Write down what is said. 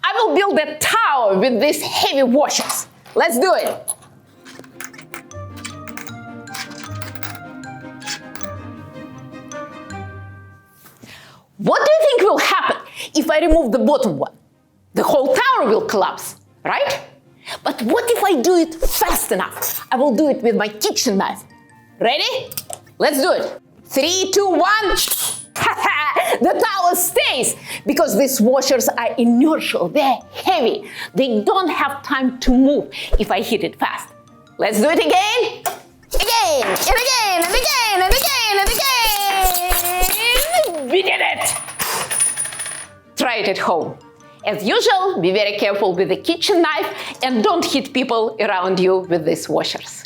I will build a tower with these heavy washers. Let's do it. What do you think will happen if I remove the bottom one? The whole tower will collapse, right? But what if I do it fast enough? I will do it with my kitchen knife. Ready? Let's do it. 3, 2, 1. The tower stays because these washers are inertial. They're heavy. They don't have time to move if I hit it fast. Let's do it again. Again, and again, and again, and again, and again. We did it. Try it at home. As usual, be very careful with the kitchen knife and don't hit people around you with these washers.